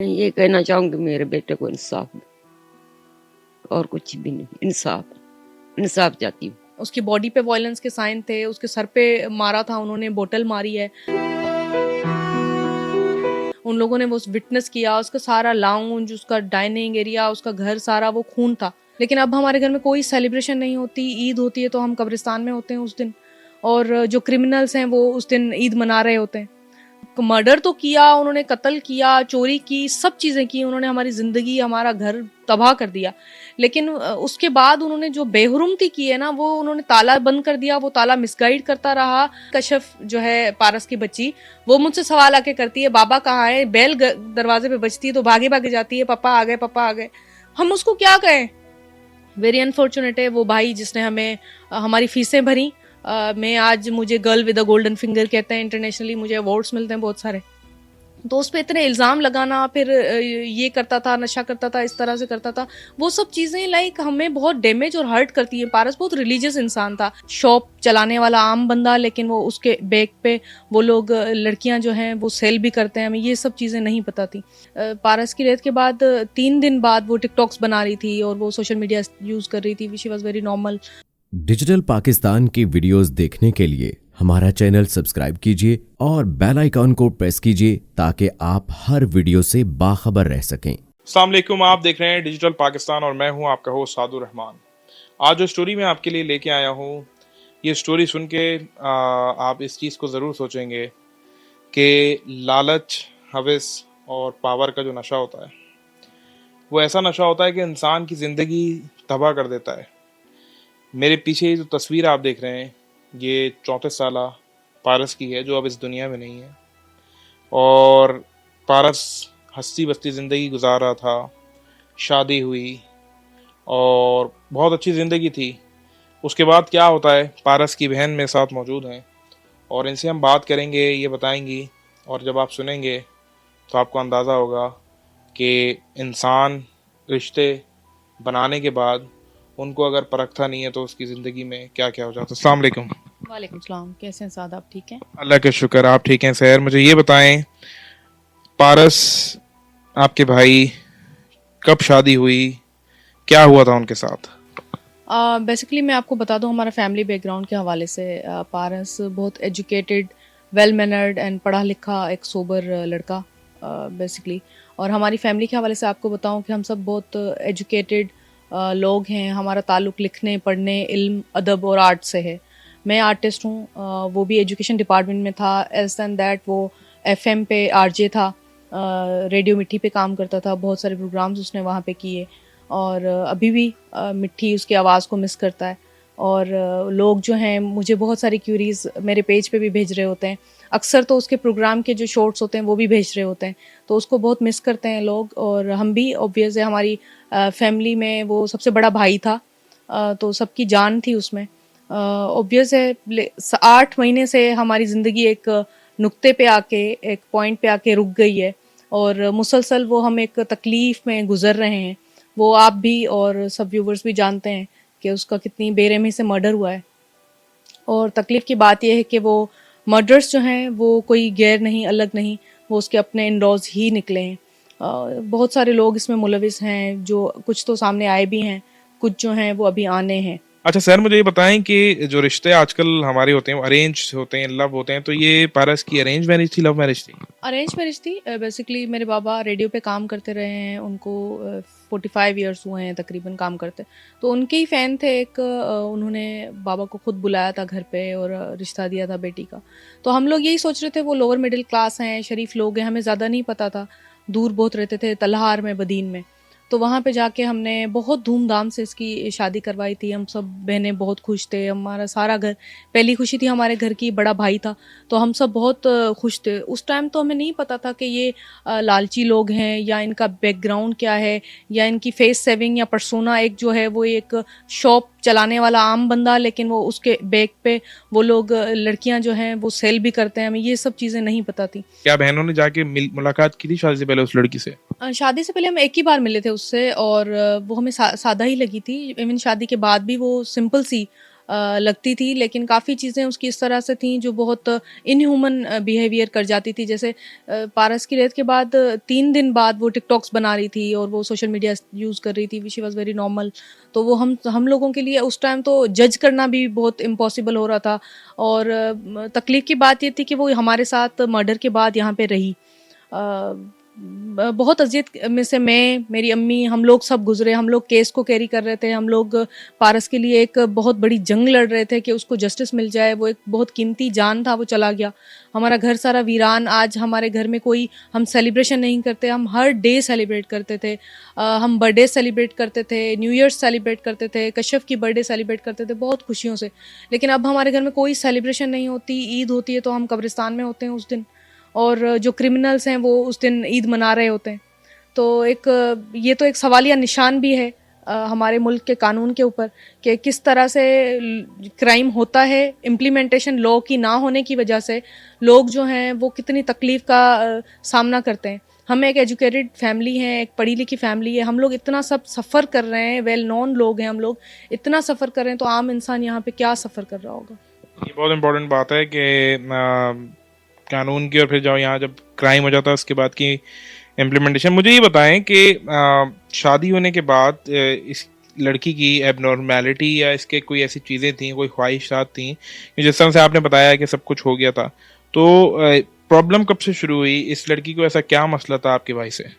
मैं ये कहना चाहूंगी मेरे बेटे को इंसाफ दे, और कुछ भी नहीं, इंसाफ इंसाफ चाहती हूँ। उसकी बॉडी पे वायलेंस के साइन थे, उसके सर पे मारा था उन्होंने, बोतल मारी है। उन लोगों ने वो विटनेस किया, उसका सारा लाउंज, उसका डाइनिंग एरिया, उसका घर सारा वो खून था। लेकिन अब हमारे घर में कोई सेलिब्रेशन नहीं होती। ईद होती है तो हम कब्रिस्तान में होते हैं उस दिन, और जो क्रिमिनल्स हैं वो उस दिन ईद मना रहे होते हैं। मर्डर तो किया उन्होंने, कत्ल किया, चोरी की, सब चीजें की उन्होंने, हमारी जिंदगी, हमारा घर तबाह कर दिया। लेकिन उसके बाद उन्होंने जो बेहुरमती की है ना, वो उन्होंने ताला बंद कर दिया, वो ताला मिसगाइड करता रहा। कशफ जो है पारस की बच्ची, वो मुझसे सवाल आके करती है, बाबा कहाँ है? बेल दरवाजे पे बजती है तो भागे भागे जाती है, पापा आ गए, पापा आ गए। हम उसको क्या कहें? वेरी अनफॉर्चुनेट है वो भाई जिसने हमें हमारी फीसें भरी। मैं आज, मुझे girl with a golden finger कहते हैं इंटरनेशनली, मुझे अवार्ड्स मिलते हैं बहुत सारे। तो उस पे इतने इल्ज़ाम लगाना, फिर ये करता था, नशा करता था, इस तरह से करता था, वो सब चीज़ें लाइक हमें बहुत डैमेज और हर्ट करती हैं। पारस बहुत रिलीजियस इंसान था, शॉप चलाने वाला आम बंदा, लेकिन वो उसके बैक पे वो लोग लड़कियां जो हैं वो सेल भी करते हैं, हमें ये सब चीज़ें नहीं पता थी। पारस की डेथ के बाद 3 दिन बाद वो टिकटॉक्स बना रही थी और वो सोशल मीडिया यूज़ कर रही थी, she was very normal. Digital Pakistan की वीडियोस देखने के लिए हमारा चैनल सब्सक्राइब कीजिए और बेल आइकॉन को प्रेस कीजिए ताकि आप हर वीडियो से बाखबर रह सकें। अस्सलाम वालेकुम, आप देख रहे हैं डिजिटल पाकिस्तान और मैं हूं आपका होस्ट सादुर रहमान। आज जो स्टोरी मैं आपके लिए लेके आया हूं, ये स्टोरी सुन के आप इस चीज़ को ज़रूर सोचेंगे कि लालच, हवस और पावर का जो नशा होता है वो ऐसा नशा होता है कि इंसान की ज़िंदगी तबाह कर देता है। मेरे पीछे जो तस्वीर आप देख रहे हैं ये 34 साला पारस की है जो अब इस दुनिया में नहीं है। और पारस हंसती बसती ज़िंदगी गुजार रहा था, शादी हुई और बहुत अच्छी ज़िंदगी थी। उसके बाद क्या होता है, पारस की बहन मेरे साथ मौजूद हैं और इनसे हम बात करेंगे, ये बताएंगी। और जब आप सुनेंगे तो आपको अंदाज़ा होगा कि इंसान रिश्ते बनाने के बाद उनको अगर परखता नहीं है तो उसकी ज़िंदगी में क्या क्या हो जाता है। अस्सलाम वालेकुम। वालेकुम सलाम, कैसे हैं साद, आप ठीक हैं? अल्लाह के शुक्र, आप ठीक हैं सर। मुझे ये बताएं, पारस आपके भाई कब शादी हुई, क्या हुआ था उनके साथ? बेसिकली मैं आपको बता दूं हमारा फैमिली बैकग्राउंड के हवाले से। पारस बहुत एजुकेटेड, वेल मैनर्ड एंड पढ़ा लिखा एक सोबर लड़का बेसिकली। और हमारी फैमिली के हवाले से आपको बताऊं कि हम सब बहुत एजुकेटेड लोग हैं। हमारा ताल्लुक़ लिखने, पढ़ने, इल्म, अदब और आर्ट से है। मैं आर्टिस्ट हूँ, वो भी एजुकेशन डिपार्टमेंट में था। एज दैन दैट वो एफएम पे आरजे था, रेडियो मिट्टी पे काम करता था, बहुत सारे प्रोग्राम्स उसने वहाँ पे किए। और अभी भी मिट्टी उसकी आवाज़ को मिस करता है। और लोग जो हैं मुझे बहुत सारी क्यूरीज़ मेरे पेज पे भी भेज रहे होते हैं। अक्सर तो उसके प्रोग्राम के जो शॉर्ट्स होते हैं वो भी भेज रहे होते हैं, तो उसको बहुत मिस करते हैं लोग। और हम भी, ऑब्वियस है, हमारी फैमिली में वो सबसे बड़ा भाई था, तो सबकी जान थी उसमें। ऑब्वियस है 8 महीने से हमारी ज़िंदगी एक नुक्ते पे आके, एक पॉइंट पे आके रुक गई है, और मुसलसल वो हम एक तकलीफ़ में गुजर रहे हैं। वो आप भी और सब व्यूवर्स भी जानते हैं कि उसका कितनी बेरहमी से मर्डर हुआ है। और तकलीफ़ की बात यह है कि वो मर्डर्स जो हैं वो कोई गैर नहीं, अलग नहीं, वो उसके अपने इन-लॉज़ ही निकले हैं। बहुत सारे लोग इसमें मुलविस हैं, जो कुछ तो सामने आए भी हैं, कुछ जो हैं वो अभी आने हैं। अच्छा सर, मुझे ये बताएं कि जो रिश्ते आजकल हमारे होते हैं, अरेंज होते हैं, लव होते हैं, तो ये पारस की अरेंज मैरिज थी, लव मैरिज थी? अरेंज मैरिज थी। बेसिकली मेरे बाबा रेडियो पे काम करते रहे हैं, उनको 45 ईयर्स हुए हैं तकरीबन काम करते। तो उनके ही फ़ैन थे एक, उन्होंने बाबा को खुद बुलाया था घर पे और रिश्ता दिया था बेटी का। तो हम लोग यही सोच रहे थे, वो लोअर मिडिल क्लास हैं, शरीफ लोग हैं, हमें ज़्यादा नहीं पता था। दूर बहुत रहते थे, तलहार में, बदीन में। तो वहाँ पे जाके हमने बहुत धूमधाम से इसकी शादी करवाई थी। हम सब बहनें बहुत खुश थे, हमारा सारा घर, पहली खुशी थी हमारे घर की, बड़ा भाई था, तो हम सब बहुत खुश थे। उस टाइम तो हमें नहीं पता था कि ये लालची लोग हैं, या इनका बैकग्राउंड क्या है, या इनकी फेस सेविंग या पर्सोना एक जो है वो एक शॉप चलाने वाला आम बंदा, लेकिन वो उसके बैक पे वो लोग लड़कियां जो हैं वो सेल भी करते हैं, हमें ये सब चीज़ें नहीं पता थी। क्या बहनों ने जाके मुलाकात की थी शादी से पहले उस लड़की से? शादी से पहले हम एक ही बार मिले थे उससे, और वो हमें सादा ही लगी थी। इवन शादी के बाद भी वो सिंपल सी लगती थी, लेकिन काफ़ी चीज़ें उसकी इस तरह से थीं जो बहुत इनह्यूमन बिहेवियर कर जाती थी। जैसे पारस की डेथ के बाद 3 दिन बाद वो टिकटॉक्स बना रही थी और वो सोशल मीडिया यूज़ कर रही थी, शी वाज़ वेरी नॉर्मल। तो वो हम लोगों के लिए उस टाइम तो जज करना भी बहुत इम्पॉसिबल हो रहा था। और तकलीफ़ की बात ये थी कि वो हमारे साथ मर्डर के बाद यहाँ पे रही। बहुत अज़ियत में से मैं, मेरी अम्मी, हम लोग सब गुज़रे। हम लोग केस को कैरी कर रहे थे। हम लोग पारस के लिए एक बहुत बड़ी जंग लड़ रहे थे कि उसको जस्टिस मिल जाए। वो एक बहुत कीमती जान था, वो चला गया। हमारा घर सारा वीरान। आज हमारे घर में कोई हम सेलिब्रेशन नहीं करते, हम हर डे सेलिब्रेट करते थे। हम बर्थडे सेलिब्रेट करते थे, न्यू ईयर सेलिब्रेट करते थे, कश्यप की बर्थडे सेलिब्रेट करते थे बहुत खुशियों से। लेकिन अब हमारे घर में कोई सेलिब्रेशन नहीं होती। ईद होती है तो हम कब्रिस्तान में होते हैं उस दिन, और जो क्रिमिनल्स हैं वो उस दिन ईद मना रहे होते हैं। तो ये तो एक सवालिया निशान भी है हमारे मुल्क के कानून के ऊपर कि किस तरह से क्राइम होता है। इम्प्लीमेंटेशन लॉ की ना होने की वजह से लोग जो हैं वो कितनी तकलीफ़ का सामना करते हैं। हम एक एजुकेटेड फैमिली हैं, एक पढ़ी लिखी फैमिली है। हम लोग इतना सब सफ़र कर रहे हैं, वेल नोन लोग हैं हम लोग, इतना सफ़र कर रहे हैं, तो आम इंसान यहाँ पे क्या सफ़र कर रहा होगा। ये बहुत इम्पोर्टेंट बात है कि कानून की, और फिर जब जब क्राइम हो जाता है उसके बाद की इम्प्लीमेंटेशन। मुझे ये बताएं कि शादी होने के बाद इस लड़की की एबनॉर्मेलिटी या इसके कोई ऐसी चीज़ें थी, कोई ख्वाहिशात थी कि जिस तरह से आपने बताया कि सब कुछ हो गया था, तो प्रॉब्लम कब से शुरू हुई? इस लड़की को ऐसा क्या मसला था आपके भाई से?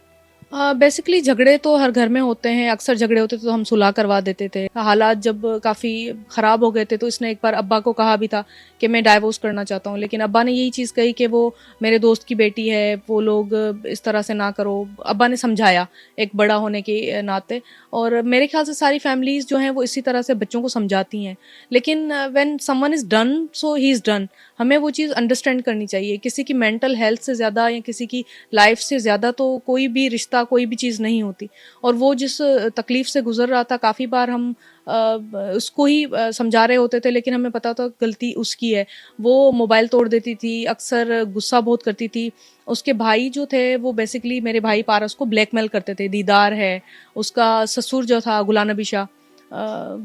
बेसिकली झगड़े तो हर घर में होते हैं। अक्सर झगड़े होते थे तो हम सुलह करवा देते थे। हालात जब काफ़ी ख़राब हो गए थे तो इसने एक बार अब्बा को कहा भी था कि मैं डाइवोर्स करना चाहता हूँ, लेकिन अब्बा ने यही चीज़ कही कि वो मेरे दोस्त की बेटी है, वो लोग इस तरह से ना करो। अब्बा ने समझाया एक बड़ा होने के नाते, और मेरे ख्याल से सारी फैमिलीज़ जो हैं वो इसी तरह से बच्चों को समझाती हैं। लेकिन when someone is done so he is done, हमें वो चीज़ अंडरस्टैंड करनी चाहिए। किसी की मेंटल हेल्थ से ज़्यादा या किसी की लाइफ से ज़्यादा तो कोई भी रिश्ता, कोई भी चीज़ नहीं होती। और वो जिस तकलीफ़ से गुज़र रहा था, काफ़ी बार हम उसको ही समझा रहे होते थे, लेकिन हमें पता था गलती उसकी है। वो मोबाइल तोड़ देती थी, अक्सर गुस्सा बहुत करती थी। उसके भाई जो थे वो बेसिकली मेरे भाई पारस को ब्लैकमेल करते थे। दीदार है, उसका ससुर जो था गुलाम नबी शाह,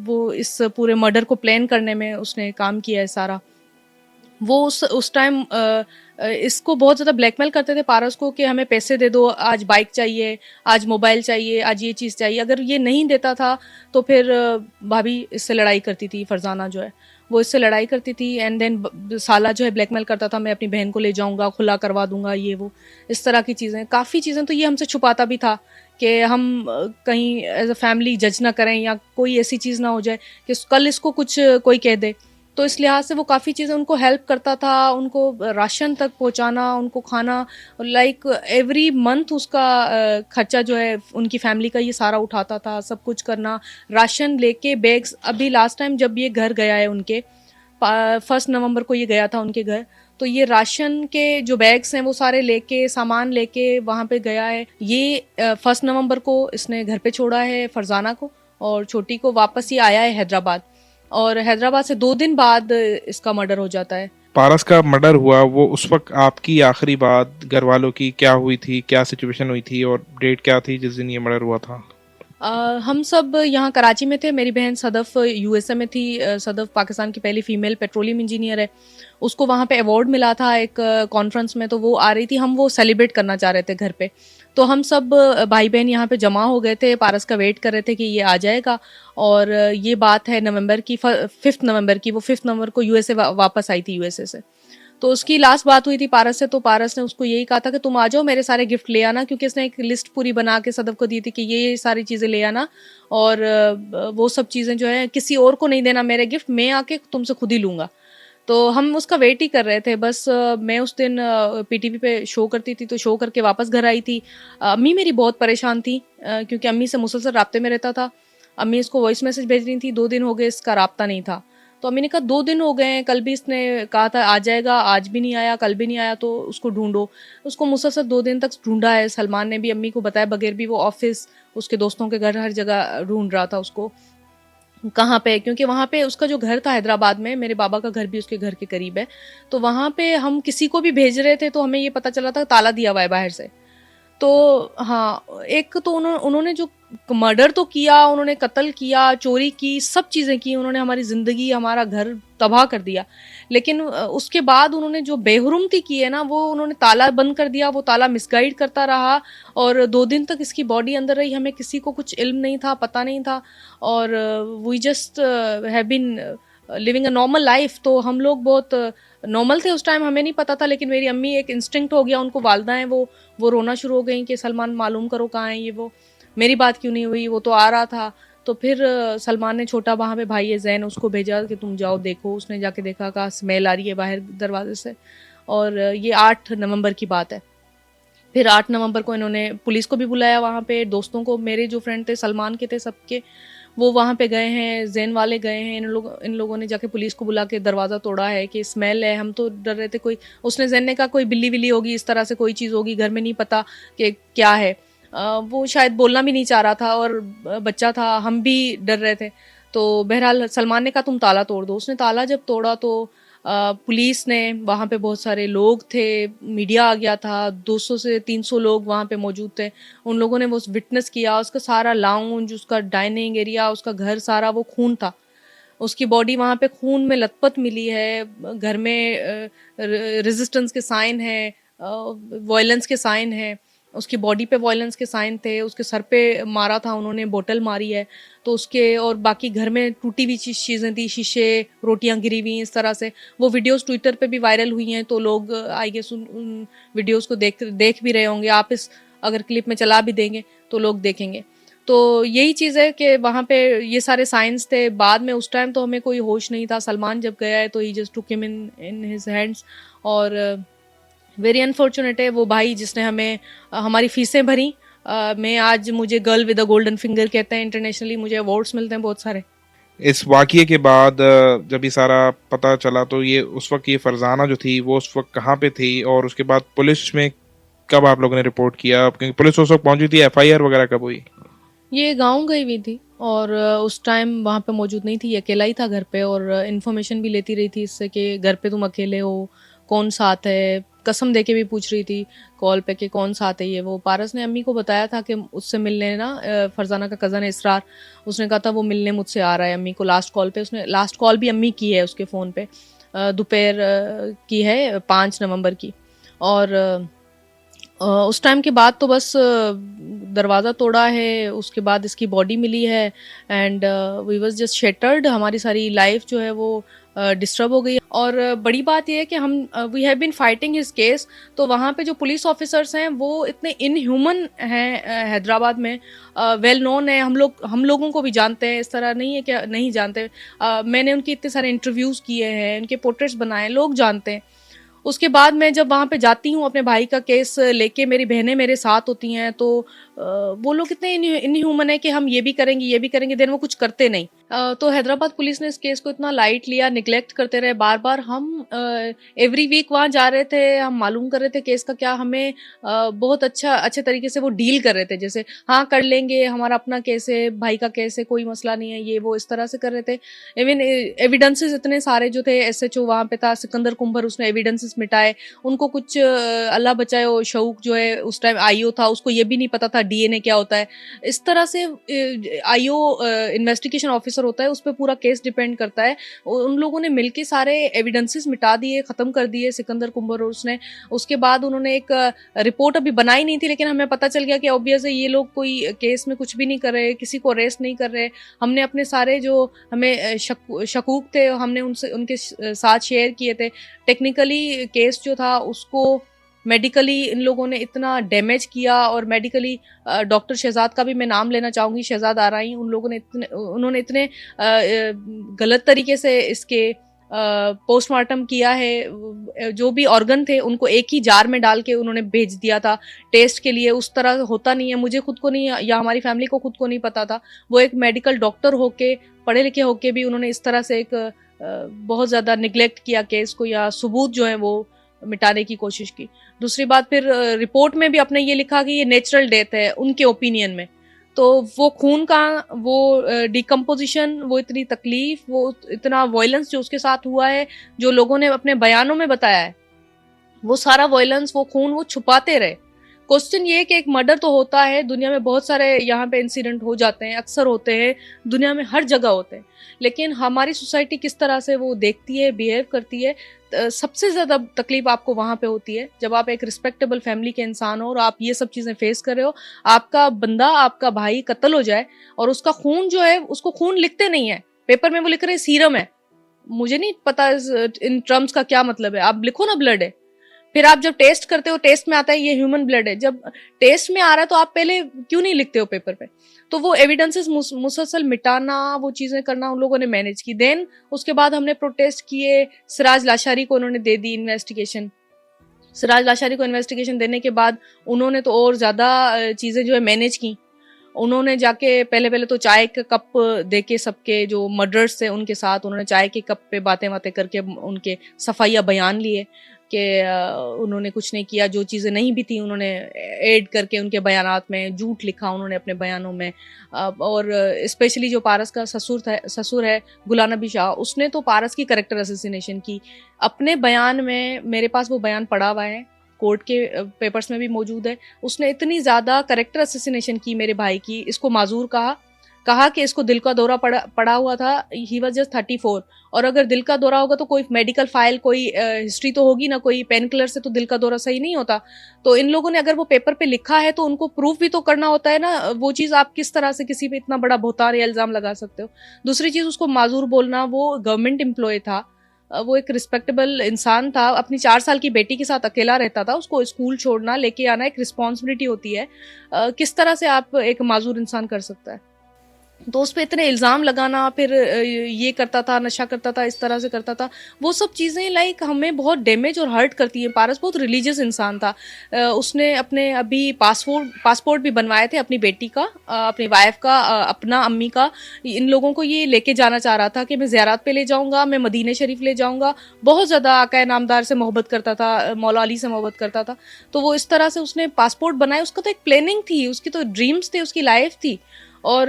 वो इस पूरे मर्डर को प्लान करने में उसने काम किया है सारा। वो उस टाइम इसको बहुत ज़्यादा ब्लैकमेल करते थे पारस को कि हमें पैसे दे दो, आज बाइक चाहिए, आज मोबाइल चाहिए, आज ये चीज़ चाहिए। अगर ये नहीं देता था तो फिर भाभी इससे लड़ाई करती थी। फरजाना जो है वो इससे लड़ाई करती थी, एंड देन साला जो है ब्लैकमेल करता था, मैं अपनी बहन को ले जाऊंगा, खुला करवा दूंगा, ये वो इस तरह की चीज़ें। काफ़ी चीज़ें तो ये हमसे छुपाता भी था कि हम कहीं एज अ फैमिली जज ना करें, या कोई ऐसी चीज़ ना हो जाए कि कल इसको कुछ कोई कह दे। तो इस लिहाज से वो काफ़ी चीज़ें उनको हेल्प करता था, उनको राशन तक पहुंचाना, उनको खाना, लाइक एवरी मंथ उसका खर्चा जो है उनकी फैमिली का ये सारा उठाता था, सब कुछ करना, राशन लेके बैग्स। अभी लास्ट टाइम जब ये घर गया है उनके 1 नवंबर को ये गया था उनके घर, तो ये राशन के जो बैग्स हैं वो सारे लेके, सामान लेके वहाँ पे गया है। ये 1 नवंबर को इसने घर पे छोड़ा है फरजाना को, और छोटी को वापस ये आया है हैदराबाद, और हैदराबाद से 2 दिन बाद इसका मर्डर हो जाता है। पारस का मर्डर हुआ, वो उस वक्त आपकी आखिरी बात घर वालों की क्या हुई थी, क्या सिचुएशन हुई थी, और डेट क्या थी जिस दिन ये मर्डर हुआ था? हम सब यहाँ कराची में थे। मेरी बहन सदफ यूएसए में थी। सदफ पाकिस्तान की पहली फीमेल पेट्रोलियम इंजीनियर है। उसको वहाँ पे अवार्ड मिला था एक कॉन्फ्रेंस में, तो वो आ रही थी। हम वो सेलिब्रेट करना चाह रहे थे घर पे, तो हम सब भाई बहन यहाँ पे जमा हो गए थे। पारस का वेट कर रहे थे कि ये आ जाएगा, और ये बात है नवंबर की, 5 नवंबर की। वो 5 नवंबर को यूएसए वापस आई थी यूएसए से। तो उसकी लास्ट बात हुई थी पारस से, तो पारस ने उसको यही कहा था कि तुम आ जाओ, मेरे सारे गिफ्ट ले आना, क्योंकि इसने एक लिस्ट पूरी बना के सदफ को दी थी कि ये सारी चीज़ें ले आना, और वो सब चीज़ें जो है किसी और को नहीं देना मेरे गिफ्ट, मैं आके तुमसे खुद ही लूँगा। तो हम उसका वेट ही कर रहे थे बस। मैं उस दिन पीटीवी पे शो करती थी, तो शो करके वापस घर आई थी। अम्मी मेरी बहुत परेशान थी, क्योंकि अम्मी से मुसलसल राब्ते में रहता था। अम्मी इसको वॉइस मैसेज भेज रही थी, 2 दिन हो गए इसका राब्ता नहीं था। तो अम्मी ने कहा 2 दिन हो गए हैं, कल भी इसने कहा था आ जाएगा, आज भी नहीं आया, कल भी नहीं आया, तो उसको ढूंढो। उसको मुसलसल 2 दिन तक ढूंढा है। सलमान ने भी अम्मी को बताया बगैर भी, वो ऑफिस, उसके दोस्तों के घर, हर जगह ढूंढ रहा था उसको कहाँ पे, क्योंकि वहाँ पे उसका जो घर था हैदराबाद में, मेरे बाबा का घर भी उसके घर के करीब है। तो वहाँ पे हम किसी को भी भेज रहे थे तो हमें ये पता चला था ताला दिया हुआ है बाहर से। तो हाँ, एक तो उन्होंने जो मर्डर तो किया उन्होंने, कत्ल किया, चोरी की, सब चीज़ें की उन्होंने, हमारी ज़िंदगी, हमारा घर तबाह कर दिया। लेकिन उसके बाद उन्होंने जो बेहुरमती की है ना, वो उन्होंने ताला बंद कर दिया, वो ताला मिसगाइड करता रहा और 2 दिन तक इसकी बॉडी अंदर रही। हमें किसी को कुछ इल्म नहीं था, पता नहीं था और we just have been living a normal life. तो हम लोग बहुत नॉर्मल थे उस टाइम, हमें नहीं पता था। लेकिन मेरी अम्मी, एक इंस्टिंक्ट हो गया, उनको वालदा हैं, वो रोना शुरू हो गई कि सलमान मालूम करो कहाँ है ये वो, मेरी बात क्यों नहीं हुई, वो तो आ रहा था। तो फिर सलमान ने, छोटा वहाँ पे भाई है जैन, उसको भेजा कि तुम जाओ देखो। उसने जाके देखा, कहा स्मेल आ रही है बाहर दरवाजे से। और ये 8 नवंबर की बात है। फिर 8 नवंबर को इन्होंने पुलिस को भी बुलाया वहाँ पे, दोस्तों को, मेरे जो फ्रेंड थे सलमान के थे सबके, वो वहाँ पे गए हैं, जैन वाले गए हैं। इन लोगों ने जाके पुलिस को बुला के दरवाज़ा तोड़ा है कि स्मेल है। हम तो डर रहे थे कोई, उसने जैन ने कहा कोई बिल्ली विल्ली होगी, इस तरह से कोई चीज़ होगी, घर में नहीं पता कि क्या है। वो शायद बोलना भी नहीं चाह रहा था और बच्चा था, हम भी डर रहे थे। तो बहरहाल सलमान ने कहा तुम ताला तोड़ दो। उसने ताला जब तोड़ा तो पुलिस ने, वहाँ पे बहुत सारे लोग थे, मीडिया आ गया था, 200 से 300 लोग वहाँ पे मौजूद थे। उन लोगों ने वो विटनेस किया, उसका सारा लाउंज, उसका डाइनिंग एरिया, उसका घर सारा वो खून था। उसकी बॉडी वहाँ पे खून में लथपथ मिली है, घर में रेजिस्टेंस के साइन है, वायलेंस के साइन है, उसकी बॉडी पे वायलेंस के साइन थे, उसके सर पे मारा था उन्होंने, बोतल मारी है। तो उसके और बाकी घर में टूटी हुई चीज़ें थी, शीशे, रोटियां गिरी हुई, इस तरह से। वो वीडियोस ट्विटर पे भी वायरल हुई हैं, तो लोग आई गेस उन वीडियोस को देख भी रहे होंगे। आप इस अगर क्लिप में चला भी देंगे तो लोग देखेंगे। तो यही चीज़ है कि वहाँ पे ये सारे साइंस थे। बाद में उस टाइम तो हमें कोई होश नहीं था। सलमान जब गया है तो he just took him in his hands. और वेरी अनफॉर्चुनेट है वो भाई जिसने हमें हमारी फीसें भरी। मैं आज, मुझे girl with a golden finger कहते हैं इंटरनेशनली, मुझे अवार्ड्स मिलते हैं बहुत सारे। इस वाक़ये के बाद जब ये सारा पता चला तो ये उस वक़्त ये फरज़ाना जो थी वो उस वक़्त कहाँ पे थी? और उसके बाद पुलिस में कब आप लोगों ने रिपोर्ट किया? क्योंकि पुलिस उस वक़्त पहुँची थी, एफआईआर वग़ैरह कब हुई? ये गाँव गई हुई थी और उस टाइम वहाँ पे मौजूद नहीं थी, ये अकेला ही था घर पे। और इन्फॉर्मेशन भी लेती रही थी इससे कि घर पे तुम अकेले हो, कौन साथ है। कसम दे के भी पूछ रही थी कॉल पे कि कौन साथ है ये वो। पारस ने अम्मी को बताया था कि उससे मिलने ना, फरजाना का कज़न है इसरार, उसने कहा था वो मिलने मुझसे आ रहा है अम्मी को लास्ट कॉल पे। उसने लास्ट कॉल भी अम्मी की है उसके फ़ोन पे, दोपहर की है 5 नवंबर की। और उस टाइम के बाद तो बस दरवाज़ा तोड़ा है, उसके बाद इसकी बॉडी मिली है and we was just shattered. हमारी सारी लाइफ जो है वो डिस्टर्ब हो गई। और बड़ी बात यह है कि हम we have been fighting his case. तो वहाँ पे जो पुलिस ऑफिसर्स हैं वो इतने इनह्यूमन हैं, हैदराबाद में वेल नोन है, हम लोगों को भी जानते हैं, इस तरह नहीं है कि नहीं जानते। मैंने उनके इतने सारे इंटरव्यूज़ किए हैं, उनके पोर्ट्रेट्स बनाए, लोग जानते हैं। उसके बाद मैं जब वहाँ पे जाती हूँ अपने भाई का केस लेके, मेरी बहनें मेरे साथ होती हैं, तो वो लोग इतने इनह्यूमन है कि हम ये भी करेंगे, देन वो कुछ करते नहीं। तो हैदराबाद पुलिस ने इस केस को इतना लाइट लिया, निगलेक्ट करते रहे बार बार। हम एवरी वीक वहाँ जा रहे थे, हम मालूम कर रहे थे केस का क्या, हमें बहुत अच्छे तरीके से वो डील कर रहे थे, जैसे हाँ कर लेंगे, हमारा अपना केस है, भाई का केस है, कोई मसला नहीं है, ये वो इस तरह से कर रहे थे। इवन एविडेंसेस इतने सारे जो थे, एसएचओ वहाँ पे था सिकंदर कुंभर, उसने एविडेंसेस मिटाए। उनको कुछ अल्लाह बचाए, वो शौक जो है उस टाइम आईओ था, उसको ये भी नहीं पता था डीएनए क्या होता है। इस तरह से आईओ इन्वेस्टिगेशन ऑफिसर होता है, उस पर पूरा केस डिपेंड करता है। उन लोगों ने मिलके सारे एविडेंसेस मिटा दिए, खत्म कर दिए सिकंदर कुंभर और उसने। उसके बाद उन्होंने एक रिपोर्ट अभी बनाई नहीं थी, लेकिन हमें पता चल गया कि ऑब्वियस है ये लोग कोई केस में कुछ भी नहीं कर रहे, किसी को अरेस्ट नहीं कर रहे। हमने अपने सारे जो हमें शकूक थे, हमने उनके साथ शेयर किए थे। टेक्निकली केस जो था उसको मेडिकली इन लोगों ने इतना डैमेज किया, और मेडिकली डॉक्टर शहजाद का भी मैं नाम लेना चाहूँगी, शहजाद आराई, उन्होंने इतने गलत तरीके से इसके पोस्टमार्टम किया है। जो भी ऑर्गन थे उनको एक ही जार में डाल के उन्होंने भेज दिया था टेस्ट के लिए। उस तरह होता नहीं है, मुझे खुद को नहीं, या हमारी फैमिली को खुद को नहीं पता था। वो एक मेडिकल डॉक्टर होके, पढ़े लिखे होके भी उन्होंने इस तरह से एक बहुत ज़्यादा निगलेक्ट किया केस को, या सबूत जो है वो मिटाने की कोशिश की। दूसरी बात, फिर रिपोर्ट में भी अपने ये लिखा कि ये नेचुरल डेथ है उनके ओपिनियन में। तो वो खून का, वो डिकम्पोजिशन, वो इतनी तकलीफ, वो इतना वायलेंस जो उसके साथ हुआ है, जो लोगों ने अपने बयानों में बताया है, वो सारा वायलेंस, वो खून वो छुपाते रहे। क्वेश्चन ये है कि एक मर्डर तो होता है दुनिया में, बहुत सारे यहाँ पे इंसिडेंट हो जाते हैं, अक्सर होते हैं, दुनिया में हर जगह होते हैं, लेकिन हमारी सोसाइटी किस तरह से वो देखती है, बिहेव करती है, सबसे ज़्यादा तकलीफ आपको वहाँ पे होती है जब आप एक रिस्पेक्टेबल फैमिली के इंसान हो और आप ये सब चीज़ें फेस कर रहे हो, आपका बंदा, आपका भाई कत्ल हो जाए और उसका खून जो है, उसको खून लिखते नहीं है पेपर में, वो लिख रहे हैं सीरम है। मुझे नहीं पता इन टर्म्स का क्या मतलब है, आप लिखो ना ब्लड है, फिर आप जब टेस्ट करते हो टेस्ट में आता है ये ह्यूमन ब्लड है, जब टेस्ट में आ रहा है तो आप पहले क्यों नहीं लिखते हो पेपर पे? तो वो एविडेंसेस मुसलसल मिटाना, वो चीजें करना उन लोगों ने मैनेज की। देन उसके बाद हमने प्रोटेस्ट किए, सिराज लाशारी को उन्होंने दे दी इन्वेस्टिगेशन। सिराज लाशारी को इन्वेस्टिगेशन देने के बाद उन्होंने तो और ज्यादा चीजें जो है मैनेज की। उन्होंने जाके पहले तो चाय का कप दे के सबके जो मर्डर्स थे उनके साथ उन्होंने चाय के कप पे बातें करके उनके सफाइया बयान लिए कि उन्होंने कुछ नहीं किया, जो चीज़ें नहीं भी थी उन्होंने ऐड करके उनके बयानात में झूठ लिखा उन्होंने अपने बयानों में। और स्पेशली जो पारस का ससुर है गुलाम नबी शाह, उसने तो पारस की कैरेक्टर असैसिनेशन की अपने बयान में। मेरे पास वो बयान पड़ा हुआ है, कोर्ट के पेपर्स में भी मौजूद है। उसने इतनी ज़्यादा कैरेक्टर असैसिनेशन की मेरे भाई की, इसको माजूर कहा कि इसको दिल का दौरा पड़ा हुआ था, ही वॉज जस्ट 34, और अगर दिल का दौरा होगा तो कोई मेडिकल फाइल, कोई हिस्ट्री तो होगी ना, कोई पेन किलर से तो दिल का दौरा सही नहीं होता। तो इन लोगों ने अगर वो पेपर पे लिखा है तो उनको प्रूफ भी तो करना होता है ना, वो चीज़ आप किस तरह से किसी पे इतना बड़ा बहतान या इल्ज़ाम लगा सकते हो। दूसरी चीज़, उसको माजूर बोलना, वो गवर्नमेंट एम्प्लॉय था, वो एक रिस्पेक्टेबल इंसान था, अपनी 4 साल की बेटी के साथ अकेला रहता था, उसको स्कूल छोड़ना, लेके आना एक रिस्पॉन्सिबिलिटी होती है। किस तरह से आप एक माजूर इंसान कर सकता है? तो उस पर इतने इल्ज़ाम लगाना, फिर ये करता था, नशा करता था, इस तरह से करता था, वो सब चीज़ें लाइक हमें बहुत डैमेज और हर्ट करती हैं। पारस बहुत रिलीजियस इंसान था। उसने अपने अभी पासपोर्ट भी बनवाए थे अपनी बेटी का, अपनी वाइफ का, अपना, अम्मी का। इन लोगों को ये लेके जाना चाह रहा था कि मैं ज़ियारत पे ले जाऊँगा, मैं मदीने शरीफ ले जाऊँगा। बहुत ज़्यादा आका नामदार से मोहब्बत करता था, मौला अली से मोहब्बत करता था। तो वो इस तरह से उसने पासपोर्ट बनाए, उसका तो एक प्लानिंग थी, उसकी तो ड्रीम्स थे, उसकी लाइफ थी। और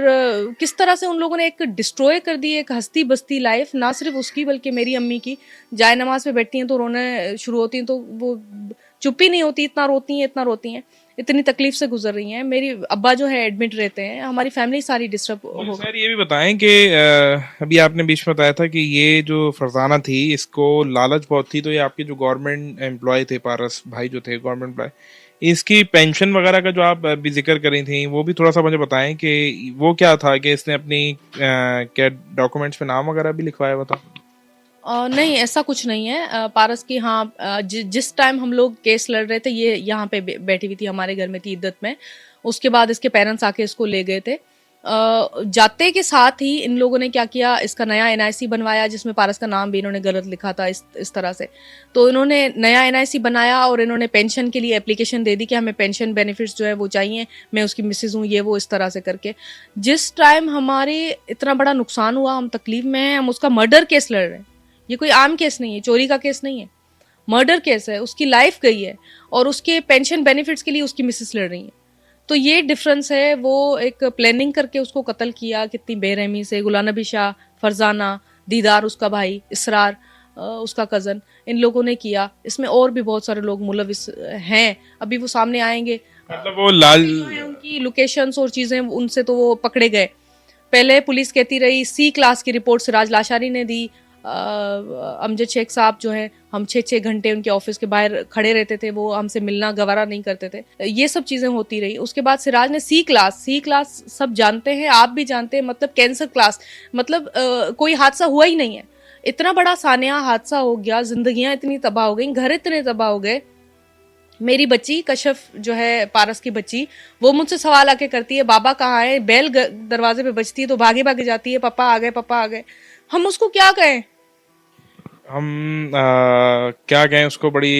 किस तरह से उन लोगों ने एक डिस्ट्रॉय कर दी एक हस्ती बस्ती लाइफ, ना सिर्फ उसकी बल्कि मेरी अम्मी की। जाए नमाज पे बैठती हैं तो रोने शुरू होती हैं, तो वो चुप ही नहीं होती, इतना रोती हैं, इतनी तकलीफ से गुजर रही हैं। मेरी अब्बा जो है एडमिट रहते हैं, हमारी फैमिली सारी डिस्टर्ब हो। सर ये भी बताएं कि अभी आपने बीच में बताया था कि ये जो फरजाना थी इसको लालच बहुत थी, तो ये आपके जो गवर्नमेंट एम्प्लॉय थे, पारस भाई जो थे गवर्नमेंट एम्प्लॉय, इसकी पेंशन वगैरह का जो आप अभी जिक्र कर रही थी वो भी थोड़ा सा मुझे बताएं कि वो क्या था, कि इसने अपनी क्या डॉक्यूमेंट्स में नाम वगैरह भी लिखवाया हुआ था? नहीं, ऐसा कुछ नहीं है। पारस की, हाँ, जिस टाइम हम लोग केस लड़ रहे थे, ये यहाँ पे बैठी हुई थी, हमारे घर में थी इद्दत में। उसके बाद इसके पेरेंट्स आके इसको ले गए थे। जाते के साथ ही इन लोगों ने क्या किया, इसका नया एनआईसी बनवाया जिसमें पारस का नाम भी इन्होंने गलत लिखा था, इस तरह से। तो इन्होंने नया एनआईसी बनाया और इन्होंने पेंशन के लिए एप्लीकेशन दे दी कि हमें पेंशन बेनिफिट्स जो है वो चाहिए, मैं उसकी मिसेज हूँ, ये वो, इस तरह से करके। जिस टाइम हमारे इतना बड़ा नुकसान हुआ, हम तकलीफ में हैं, हम उसका मर्डर केस लड़ रहे हैं। ये कोई आम केस नहीं है, चोरी का केस नहीं है, मर्डर केस है। उसकी लाइफ गई है और उसके पेंशन बेनिफिट्स के लिए उसकी मिसेस लड़ रही है। तो ये डिफरेंस है। वो एक प्लानिंग करके उसको कत्ल किया, कितनी बेरहमी से। गुलाम नबी शाह, फरजाना, दीदार उसका भाई, इसरार उसका कज़न, इन लोगों ने किया। इसमें और भी बहुत सारे लोग मुलविस हैं, अभी वो सामने आएंगे। मतलब वो लाल उनकी लोकेशंस और चीज़ें, उनसे तो वो पकड़े गए। पहले पुलिस कहती रही सी क्लास की रिपोर्ट सिराज लाशारी ने दी। अमजद शेख साहब जो हैं, हम 6-6 घंटे उनके ऑफिस के बाहर खड़े रहते थे, वो हमसे मिलना गवारा नहीं करते थे। ये सब चीज़ें होती रही। उसके बाद सिराज ने सी क्लास सब जानते हैं, आप भी जानते हैं, मतलब कैंसर क्लास, मतलब कोई हादसा हुआ ही नहीं है। इतना बड़ा सानिया हादसा हो गया, जिंदगियां इतनी तबाह हो गई, घर इतने तबाह हो गए। मेरी बच्ची कशफ जो है, पारस की बच्ची, वो मुझसे सवाल आके करती है, बाबा कहाँ है? बेल दरवाजे पे बजती है तो भागे भागे जाती है, पापा आ गए, पापा आ गए। हम उसको क्या कहें? हम क्या कहें उसको, बड़ी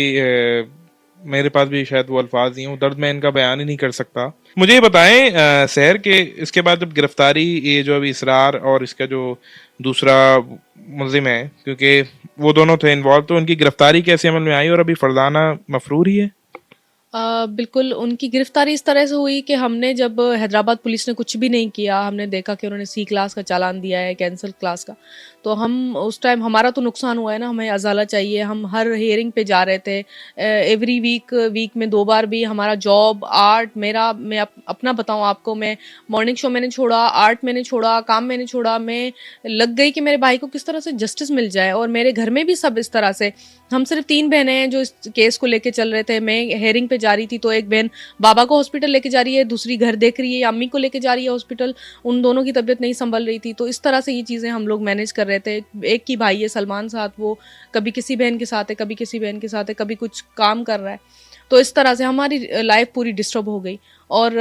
मेरे पास भी शायद वो अल्फाज नहीं हूँ, दर्द में इनका बयान ही नहीं कर सकता। मुझे ये बताएं सहर के, इसके बाद जब गिरफ्तारी, ये जो अभी इसरार और इसका जो दूसरा मुल्जिम है, क्योंकि वो दोनों थे इन्वॉल्व, तो उनकी गिरफ्तारी कैसे अमल में आई और अभी फरजाना मफरूर ही है? बिल्कुल, उनकी गिरफ्तारी इस तरह से हुई कि हमने, जब हैदराबाद पुलिस ने कुछ भी नहीं किया, हमने देखा कि उन्होंने सी क्लास का चालान दिया है, कैंसल क्लास का, तो हम उस टाइम हमारा तो नुकसान हुआ है ना, हमें अजाला चाहिए। हम हर हियरिंग पे जा रहे थे, एवरी वीक में 2 बार भी हमारा जॉब, आर्ट, मैं अपना बताऊं आपको, मैं मॉर्निंग शो मैंने छोड़ा, आर्ट मैंने छोड़ा, काम मैंने छोड़ा, मैं लग गई कि मेरे भाई को किस तरह से जस्टिस मिल जाए। और मेरे घर में भी सब इस तरह से, हम सिर्फ 3 बहनें हैं जो इस केस को लेके चल रहे थे। मैं हेयरिंग पे जा रही थी तो एक बहन बाबा को हॉस्पिटल लेके जा रही है, दूसरी घर देख रही है, अम्मी को लेके जा रही है हॉस्पिटल, उन दोनों की तबीयत नहीं संभल रही थी। तो इस तरह से ये चीज़ें हम लोग मैनेज कर रहे थे। एक की भाई है सलमान साथ, वो कभी किसी बहन के साथ है, कभी किसी बहन के साथ है, कभी कुछ काम कर रहा है। तो इस तरह से हमारी लाइफ पूरी डिस्टर्ब हो गई। और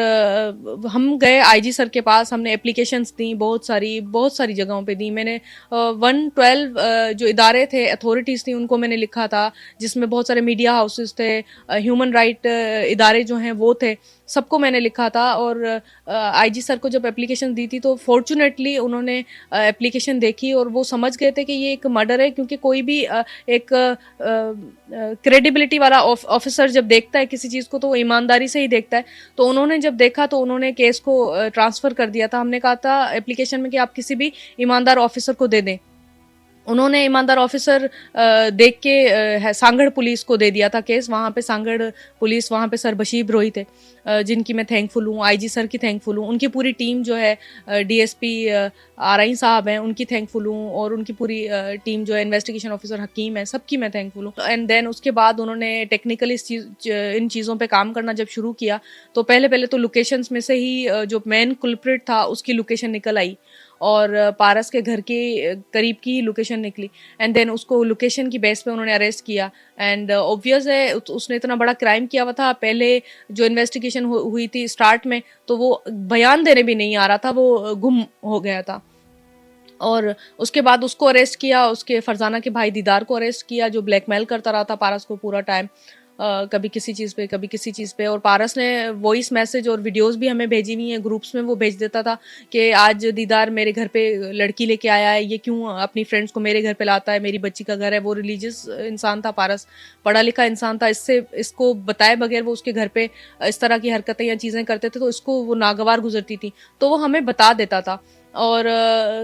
हम गए आईजी सर के पास, हमने एप्लीकेशंस दी, बहुत सारी जगहों पे दी मैंने। 112 जो इदारे थे, अथॉरिटीज़ थी, उनको मैंने लिखा था, जिसमें बहुत सारे मीडिया हाउसेस थे, ह्यूमन राइट इदारे जो हैं वो थे, सबको मैंने लिखा था। और आईजी सर को जब एप्लीकेशन दी थी तो फॉर्चुनेटली उन्होंने एप्लीकेशन देखी और वो समझ गए थे कि ये एक मर्डर है, क्योंकि कोई भी एक क्रेडिबिलिटी वाला ऑफिसर जब देखता है किसी चीज़ को तो वो ईमानदारी से ही देखता है। तो उन्होंने जब देखा तो उन्होंने केस को ट्रांसफ़र कर दिया था। हमने कहा था एप्लीकेशन में कि आप किसी भी ईमानदार ऑफिसर को दे दें। उन्होंने ईमानदार ऑफिसर देख के सांगड़ पुलिस को दे दिया था केस। वहाँ पे सांगड़ पुलिस, वहाँ पे सर बशीर रोही थे, जिनकी मैं थैंकफुल हूँ, आईजी सर की थैंकफुल हूँ, उनकी पूरी टीम जो है, डीएसपी आरआई साहब हैं, उनकी थैंकफुल हूँ, और उनकी पूरी टीम जो है, इन्वेस्टिगेशन ऑफिसर हकीम है, सबकी मैं थैंकफुल हूँ। एंड देन उसके बाद उन्होंने टेक्निकली इन चीज़ों पे काम करना जब शुरू किया तो पहले तो लोकेशंस में से ही जो मेन कुलप्रिट था उसकी लोकेशन निकल आई, और पारस के घर के करीब की लोकेशन निकली। एंड देन उसको लोकेशन की बेस पे उन्होंने अरेस्ट किया। एंड ऑब्वियस है उसने इतना बड़ा क्राइम किया हुआ था। पहले जो इन्वेस्टिगेशन हुई थी स्टार्ट में, तो वो बयान देने भी नहीं आ रहा था, वो गुम हो गया था। और उसके बाद उसको अरेस्ट किया, उसके फरजाना के भाई दीदार को अरेस्ट किया, जो ब्लैकमेल करता रहा था पारस को पूरा टाइम, कभी किसी चीज़ पे कभी किसी चीज़ पे। और पारस ने वॉइस मैसेज और वीडियोस भी हमें भेजी हुई हैं ग्रुप्स में। वो भेज देता था कि आज दीदार मेरे घर पे लड़की लेके आया है, ये क्यों अपनी फ्रेंड्स को मेरे घर पे लाता है, मेरी बच्ची का घर है। वो रिलीजियस इंसान था पारस, पढ़ा लिखा इंसान था। इसको बताए बगैर वो उसके घर पे इस तरह की हरकतें या चीज़ें करते थे तो इसको वो नागवार गुजरती थी, तो वो हमें बता देता था। और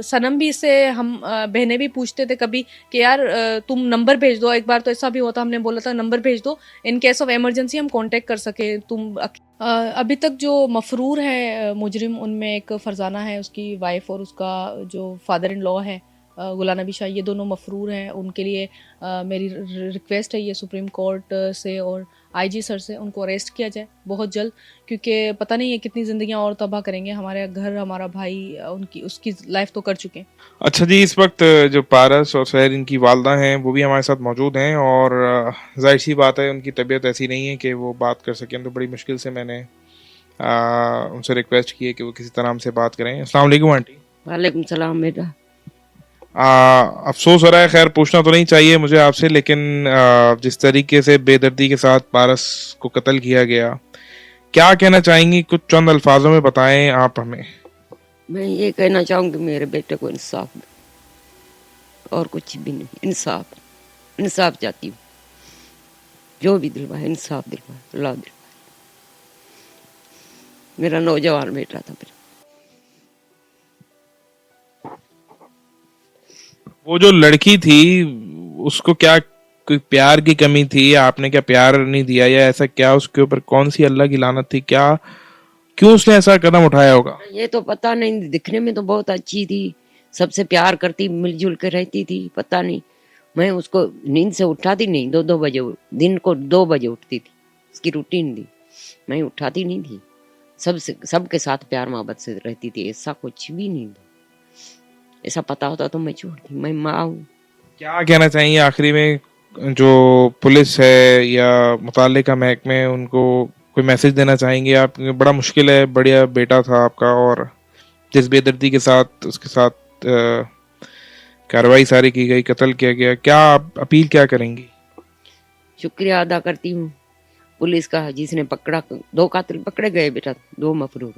सनम भी इससे, हम बहनें भी पूछते थे कभी कि यार तुम नंबर भेज दो। एक बार तो ऐसा भी होता, हमने बोला था नंबर भेज दो, इन केस ऑफ इमरजेंसी हम कांटेक्ट कर सके तुम। अभी तक जो मफरूर है मुजरिम, उनमें एक फरजाना है, उसकी वाइफ, और उसका जो फादर इन लॉ है गुलाम नबी शाह, ये दोनों मफरूर हैं। उनके लिए मेरी रिक्वेस्ट है ये सुप्रीम कोर्ट से और आईजी सर से, उनको अरेस्ट किया जाए बहुत जल्द, क्योंकि पता नहीं है कितनी ज़िंदगियां और तबाह करेंगे। हमारे घर, हमारा भाई, उसकी लाइफ तो कर चुके हैं। अच्छा जी, इस वक्त जो पारस और सहर इनकी वालदा हैं वो भी हमारे साथ मौजूद हैं, और जाहिर सी बात है उनकी तबीयत ऐसी नहीं है कि वो बात कर सकें, तो बड़ी मुश्किल से मैंने उनसे रिक्वेस्ट की है कि वो किसी तरह हमसे बात करें। अस्सलाम वालेकुम आंटी। वालेकुम सलाम बेटा। अफसोस हो रहा है, खैर पूछना तो नहीं चाहिए मुझे आपसे, लेकिन जिस तरीके से बेदर्दी के साथ पारस को कत्ल किया गया, क्या कहना चाहेंगी? कुछ चंद अल्फाजों में बताएं आप हमें। मैं ये कहना चाहूँगी मेरे बेटे को इंसाफ दे, और कुछ भी नहीं। इंसाफ चाहती हूँ, जो भी दिलवाए इंसाफ दिलवाए, अल्लाह दिलवाए। मेरा नौजवान बेटा था मेरा। वो जो लड़की थी उसको क्या कोई प्यार की कमी थी, या आपने क्या प्यार नहीं दिया, या ऐसा क्या उसके ऊपर कौन सी अल्लाह की लानत थी, क्या क्यों उसने ऐसा कदम उठाया होगा? ये तो पता नहीं, दिखने में तो बहुत अच्छी थी, सबसे प्यार करती, मिलजुल कर रहती थी। पता नहीं, मैं उसको नींद से उठाती नहीं, 2-2 बजे, दिन को 2 बजे उठती थी, उसकी रूटीन थी। मैं उठाती नहीं थी, सबके साथ प्यार मोहब्बत से रहती थी, ऐसा कुछ भी नहीं था। ऐसा पता होता तो मैं छोड़ती। मैं माँ हूँ। क्या कहना चाहिए आखिरी में, जो पुलिस है या मुताल्लिका महकमे, उनको कोई मैसेज देना चाहेंगे आप? बड़ा मुश्किल है, बढ़िया बेटा था आपका, और जिस बेदर्दी के साथ उसके साथ कार्रवाई सारी की गई, कत्ल किया गया, क्या आप अपील क्या करेंगी? शुक्रिया अदा करती हूँ पुलिस का, जिसने पकड़ा। 2 कातिल पकड़े गए बेटा, 2 मफरूर,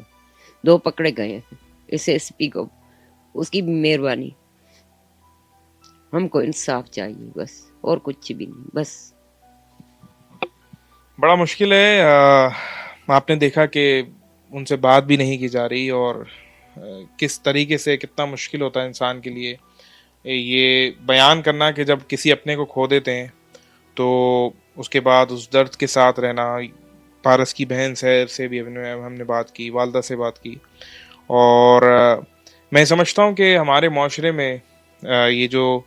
2 पकड़े गए। SSP को, उसकी मेहरबानी। हमको इंसाफ चाहिए बस, और कुछ भी नहीं, बस। बड़ा मुश्किल है। आपने देखा कि उनसे बात भी नहीं की जा रही, और किस तरीके से कितना मुश्किल होता है इंसान के लिए। ये बयान करना कि जब किसी अपने को खो देते हैं तो उसके बाद उस दर्द के साथ रहना। पारस की बहन सैर से भी हमने बात की, वालदा से बात की। और मैं समझता हूँ कि हमारे माशरे में ये जो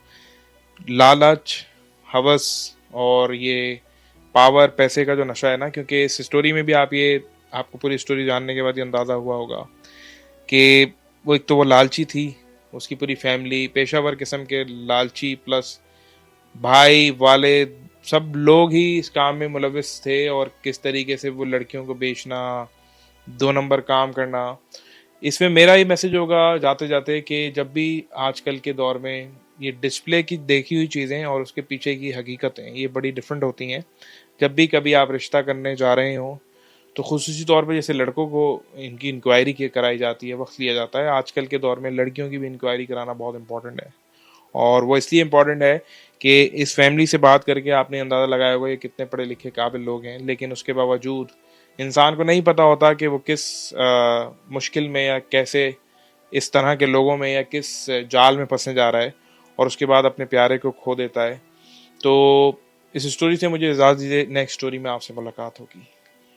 लालच, हवस और ये पावर, पैसे का जो नशा है ना, क्योंकि इस स्टोरी में भी आपको पूरी स्टोरी जानने के बाद ये अंदाज़ा हुआ होगा कि वो एक तो वो लालची थी, उसकी पूरी फैमिली पेशावर किस्म के लालची, प्लस भाई वाले सब लोग ही इस काम में मुलविस थे, और किस तरीके से वो लड़कियों को बेचना, 2 नंबर काम करना। इसमें मेरा ये मैसेज होगा जाते जाते कि जब भी आजकल के दौर में ये डिस्प्ले की देखी हुई चीज़ें और उसके पीछे की हकीकतें ये बड़ी डिफरेंट होती हैं। जब भी कभी आप रिश्ता करने जा रहे हो तो खुसूसी तौर पे जैसे लड़कों को इनकी इंक्वायरी कराई जाती है, वक्त लिया जाता है, आजकल के दौर में लड़कियों की भी इंक्वायरी कराना बहुत इंपॉर्टेंट है। और वो इसलिए इम्पॉर्टेंट है कि इस फैमिली से बात करके आपने अंदाज़ा लगाया होगा ये कितने पढ़े लिखे काबिल लोग हैं, लेकिन उसके बावजूद इंसान को नहीं पता होता कि वो किस मुश्किल में या कैसे इस तरह के लोगों में या किस जाल में फंसने जा रहा है, और उसके बाद अपने प्यारे को खो देता है। तो इस स्टोरी से मुझे इजाज़त दीजिए, नेक्स्ट स्टोरी में आपसे मुलाकात होगी।